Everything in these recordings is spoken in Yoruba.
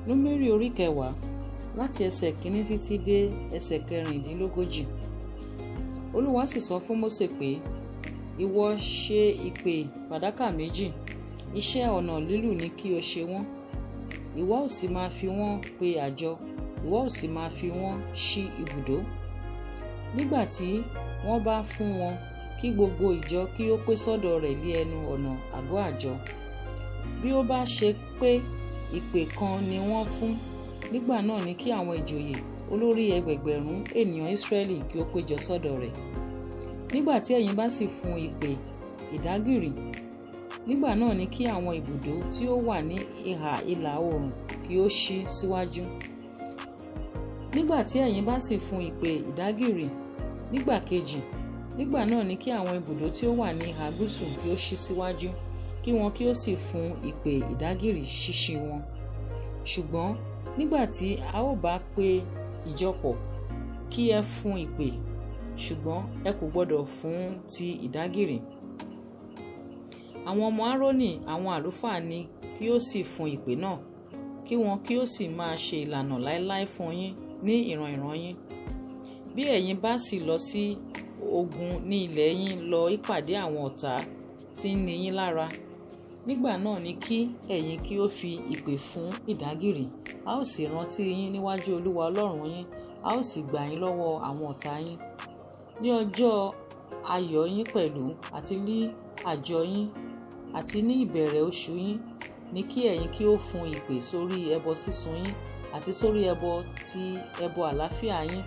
Númérì orí 10 láti ẹsẹ̀ 1 títí dé ẹsẹ̀ 14. Olúwa sì sọ fún Mósè pé, ìwọ ṣe ìpè fàdákà 2, iṣẹ́ ọnà lílù ni kí o ṣe wọ́n. Ìwọ ó sì máa fi wọ́n pe àjọ, ìwọ ó sì máa fi wọ́n ṣí ibùdó. Nígbà tí wọ́n bá fún wọn, kí gbogbo ìjọ kí ó pé sọ́dọ̀ rẹ̀ lé ẹnu ọ̀nà àgọ́ àjọ. Bí ó bá ṣe pé ìpè kan ni wọ́n fún, nígbà náà ni kí àwọn ìjòyè olórí ẹgbẹ̀gbẹ̀rún ènìyàn Ísírẹ́lì kí ó péjọ sọ́dọ̀ rẹ̀. Nígbà tí ẹ̀yin bá sì fún ìpè ìdágìrì, nígbà náà ni kí àwọn ibùdó tí ó wà ní ìhà ìlà oòrùn kí ó ṣí síwájú. Nígbà tí ẹ̀yin bá sì fún ìpè ìdágìrì nígbà kejì, nígbà náà ni kí àwọn ibùdó tí ó wà ní ìhà gúúsù kí ó ṣí síwájú, kí wọn kí ó sì fún ìpè ìdágìrì ṣíṣí wọn. Ṣùgbọ́n nígbà tí a ó bá pe ìjọ pọ̀, kí ẹ fún ìpè, ṣùgbọ́n ẹ kò gbọdọ̀ fún ti ìdágìrì. Àwọn ọmọ Árónì àwọn àlùfáà ni kí ó sì fún ìpè náà, kí wọn kí ó sì máa ṣe ìlànà láéláé fún yín ní ìran yín. Bí ẹ̀yin bá sì lọ sí ogun ní ilẹ̀ yín lọ ìpàdé àwọn ọ̀tá tí ń ni yín lára, nígbà náà ni kí ẹ̀yin kí ó fi ìpè fún ìdágìrì, a ó sì rántí yín níwájú Olúwa Ọlọ́run yín, a ó sì gbà yín lọ́wọ́ àwọn ọ̀tá yín. Ní ọjọ́ ayọ̀ yín pẹ̀lú àti ní àjọ yín àti ní ìbẹ̀rẹ̀ oṣù yín ni kí ẹ̀yin kí ó fún ìpè sórí ẹbọ sísun yín àti sórí ẹbọ àlàáfíà yín,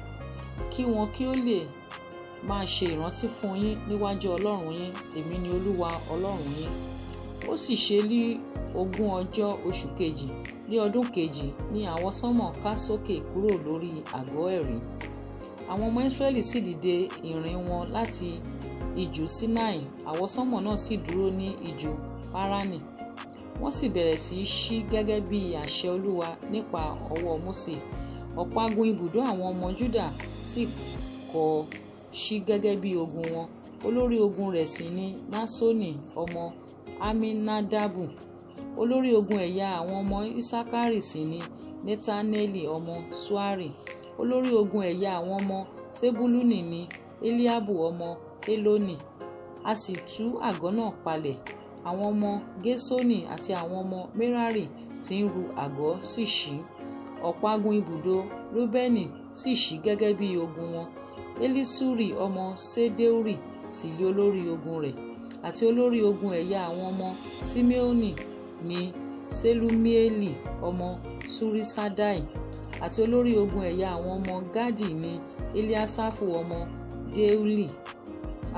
kí wọn kí ó lè máa ṣe ìrántí fún yín níwájú Ọlọ́run yín. Èmi ni Olúwa Ọlọ́run yín. Ó sì ṣe ní 20 ọjọ́ oṣù kejì ní ọdún kejì ni àwọn sánmọ̀ ká sókè kúrò lórí àgọ́ ẹ̀rí. Àwọn ọmọ Ísírẹ́lì sì dìde ìrìn wọn láti ijù Sinai, àwọn sánmọ̀ náà sì dúró ní ijù Páránì. Wọ́n sì bẹ̀rẹ̀ sí í ṣí gẹ́gẹ́ bí àṣẹ Olúwa nípa ọwọ́ Mósè. Ọ̀págun ibùdó àwọn ọmọ Júdà sì kọ́ ṣí gẹ́gẹ́ bí ogun wọn. Olórí ogun rẹ̀ sì ni Násónì ọmọ Aminadabu. Olórí ogun ẹ̀yà àwọn ọmọ Isakari sì ni Netaneli ọmọ Suari. Olórí ogun ẹ̀yà àwọn ọmọ Sebuluni ni Eliabu ọmọ Eloni. A sì tú àgọ́ náà palẹ̀. Àwọn ọmọ Gésónì àti àwọn ọmọ Merari tí ń ru àgọ́ sì ṣí. Ọ̀págun ibùdó Rúbẹ́nì sì ṣí gẹ́gẹ́ bí ogun wọn. Elisuri ọmọ Ṣedeuri sì lé olórí ogun rẹ̀. Àti olórí ogun ẹ̀yà àwọn ọmọ Simeoni ni Selumieli ọmọ Surisadai. Àti olórí ogun ẹ̀yà àwọn ọmọ Gadi ni Eliasafu ọmọ Deuli.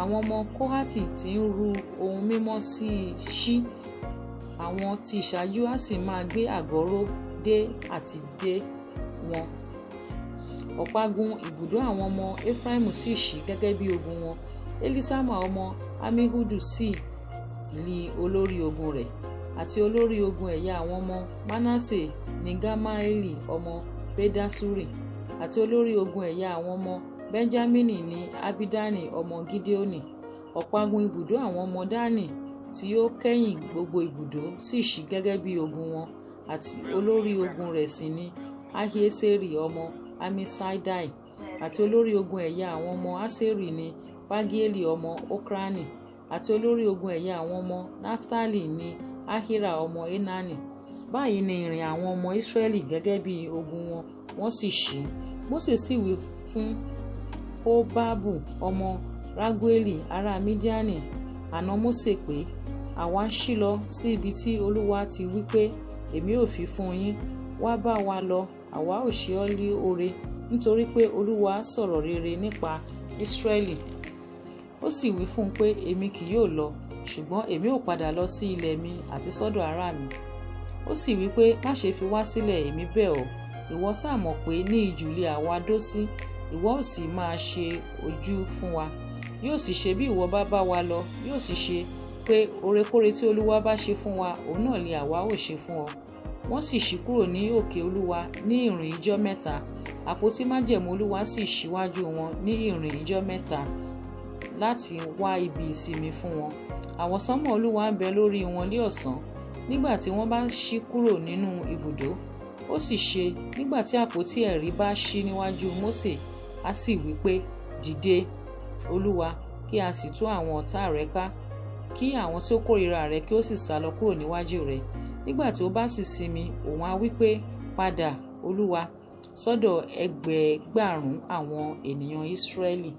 Àwọn ọmọ Kóhátì tí ń ru ohun mímọ́ sí ṣí. Àwọn tí ìṣáájú á sì máa gbé àgọ́ ró dé àti dé wọn. Ọ̀págun ibùdó àwọn ọmọ Efraimu sì ṣí gẹ́gẹ́ bí ogun wọn. Elisama ọmọ Amihudu sì li olórí ogun rẹ̀. Àti olórí ogun ẹ̀yà àwọn ọmọ Manase ni Gamaeli ọmọ Pedasuri. Àti olórí ogun ẹ̀yà àwọn ọmọ Benjamini ni Abidani ọmọ Gideoni. Ọ̀págun ibùdó àwọn ọmọ Dani tí ó kẹ́yìn gbogbo ibùdó sì ṣí gẹ́gẹ́ bí ogun wọn. Àti olórí ogun rẹ̀ sì ni Ahieseri ọmọ Amisaidai. Àti olórí ogun ẹ̀yà àwọn ọmọ Aseri ni Pagieli ọmọ Okrani. Àti olórí ogun ẹ̀yà àwọn ọmọ Naftali ni Ahira ọmọ Enani. Báyìí ni ìrìn àwọn ọmọ Ísírẹ́lì gẹ́gẹ́ bí ogun wọn, wọ́n sì ṣí. Mósè sì wí fún Hobabu ọmọ Ragueli ará Mídíánì àná Mósè pé, àwa ń ṣí lọ sí ibi tí Olúwa ti wí pé, èmi ò fi fún yín. Wá bá wa lọ, àwa ò ṣe ọ́ ní oore, nítorí pé Olúwa sọ̀rọ̀ rere nípa Ísírẹ́lì. Ó sì wí fún un pé, èmi kì yóò lọ, ṣùgbọ́n èmi ò padà lọ sí ilẹ̀ mi àti sọ́dọ̀ ará mi. Ó sì wí pé, má ṣe fi wá sílẹ̀, èmi bẹ̀ ọ́. Ìwọ sá mọ̀ pé ní ijù lé àwa dó sí, ìwọ ò sì máa ṣe ojú fún wa. Yóò sì ṣe bí ìwọ bá bá wa lọ, yóò sì ṣe pé orekóre tí Olúwa bá ṣe fún wa, òun náà ni àwa ò ṣe fún ọ. Wọ́n sì ṣí kúrò ní òkè Olúwa ní ìrìn ijọ́ 3. Àpótí májẹ̀mú Olúwa sì ṣíwájú wọn ní ìrìn ijọ́ 3 láti wá ibi ìsinmi fún wọn. Àwọsánmọ̀ Olúwa ń bẹ lórí wọn ní ọ̀sán. Nígbà tí wọ́n bá ṣí kúrò nínú ibùdó, Ó sì ṣe, nígbà tí àpótí ẹ̀rí bá ṣí níwájú Mósè, a sì wí pé, dìde, Olúwa, kí a sì tú àwọn ọ̀tá rẹ ká, kí àwọn tí ó kórìíra rẹ kí ó sì sálọ kúrò níwájú rẹ. Nígbà tí ó bá sì sinmi, òun á wí pé, padà, Olúwa, sọ́dọ̀ ẹgbẹẹgbàrún àwọn ènìyàn Ísírẹ́lì.